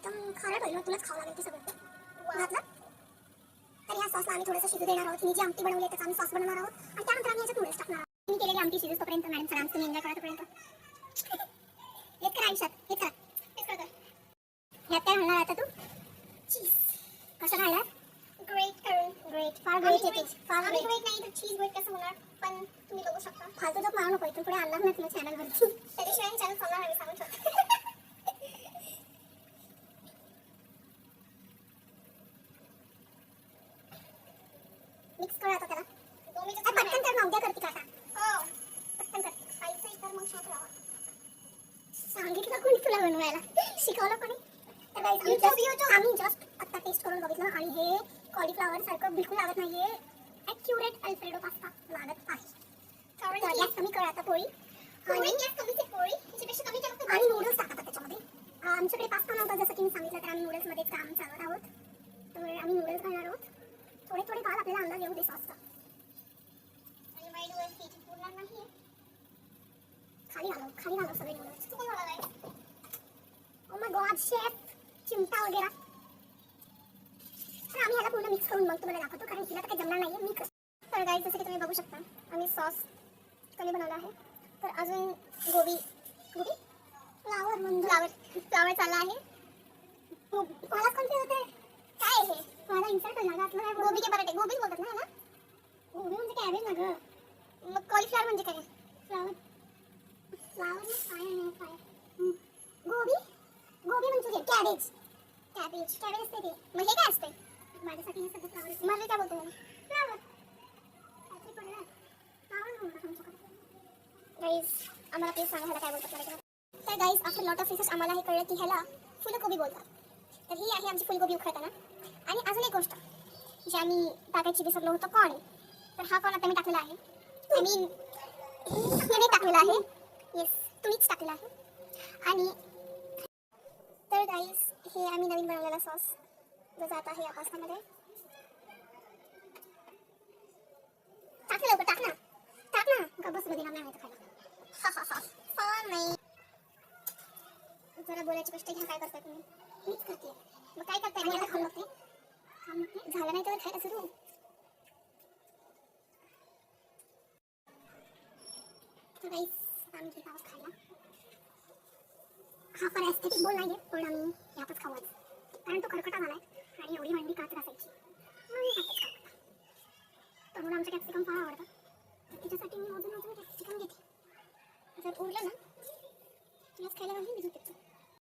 एकदम खारट होईल, तुलाच खावं लागेल ते सगळं घातलं. तर ह्या सॉसला आम्ही थोडंसं शिजू देणार आहोत. मी जी आमटी बनवली त्याचा आम्ही सॉस बनवणार आहोत आणि त्यानंतर आम्ही याच्यात नूडल्स टाकणार आहोत. मी केलेली आमटी शिजू तोपर्यंत मॅडम सरांचं तुम्ही एन्जॉय करा तोपर्यंत. हेच करा आयुष्यात, हेच करा, हेच करा. ह्यात काय घालणार आता तू? चीज. कसं घालणार? ग्रेट करून. ग्रेट, फार ग्रेट येते, फार ग्रेट. ग्रेट नाही तर चीज ग्रेट कसं होणार, पण तुम्ही बघू शकता. फालतू जोक मारू नको, इथून पुढे आणणार नाही तुला चॅनलवरती. त्याच्याशिवाय चॅनल चालणार नाही, सांगू शकतो. मिक्स करा आता त्याला. पटकन कर, उद्या करते का आता? हो पटकन कर. खायचं तर मग शांत राहा. सांगितलं कोणी तुला बनवायला? शिकवलं कोणी? तर आम्ही जस्ट आता टेस्ट करून बघितलं आणि हे कॉलीफ्लॉवर सारखं बिलकुल लागत नाहीये. ॲक्युरेट अल्फ्रेडो पास्ता लागत आहे. तर गॅस कमी कर आता पोळी. आणि नूडल्स टाकतात त्याच्यामध्ये. आमच्याकडे पास्ता नव्हता जसं की मी सांगितलं, तर आम्ही नूडल्समध्येच काम चालवत आहोत. तर आम्ही नूडल्स घालणार आहोत. थोडे थोडे घाल, आपल्याला अंदाज येऊ दे सॉसचा. खाली घालव सगळे noodles. Oh my God chef, चिमटा वगैरे. तर आम्ही ह्याला पूर्ण मिक्स करून मग तुम्हाला दाखवतो, कारण तिला तर काही जमणार नाहीये. मिक्स. तर गाईस जसं की तुम्ही बघू शकता आम्ही सॉस कमी बनवला आहे. तर अजून गोबी फ्लावर चालला आहे. मला कन्फ्युज होते काय आहे हे. मला इन्सर्ट होईल ना आपलं. गोबी के पराठे, गोबीच बोलतात ना. गोबी म्हणजे कॅबेज ना गं. मग कॉलीफ्लॉवर म्हणजे काय? फ्लावर काय गोबी मंचुरियन. कॅबेज असते ते. मग हे काय असते? माझ्यासाठी हे सगळं फ्लावर. मला काय बोलतो फ्लावर. गाईज आम्हाला प्लीज सांगा ह्याला काय बोलतात मला. तर guys after lot of research आम्हाला हे कळलं की ह्याला फुलकोबी बोलतात. तर ही आहे आमची फुलकोबी उखळताना. आणि अजून एक गोष्ट जी आम्ही टाकायची विसरलो होतो, कॉर्न. तर हा कॉर्न आता मी टाकलेला आहे. आय मीन हिने टाकलेला आहे. येस, तुम्हीच टाकलेला आहे. आणि तर गाईज हे आम्ही नवीन बनवलेला सॉस जो जात आहे या पास्तामध्ये. टाक लवकर, टाक ना. गबस मध्ये नाही खायला. नाही जरा बोलायची गोष्ट घ्या. काय करताय तुम्ही? मीच करते. मग काय करताय? मी आता खाऊन बघते. झालं नाही तर खायला सुरू. तर गाईस आम्ही घेत आहोत खायला. हा फार एस्थेटिक बोल नाहीये, पण आम्ही यातच खाऊच, कारण तो खरकटा झालाय आणि एवढी मंडी काच असायची. मग मी यातच खाऊ. तर म्हणून आमचं कॅप्सिकम फार आवडतं. त्याच्यासाठी मी अजून कॅप्सिकम घेते. जर उरलं ना तुलाच खायला घालून मी झोपेतो.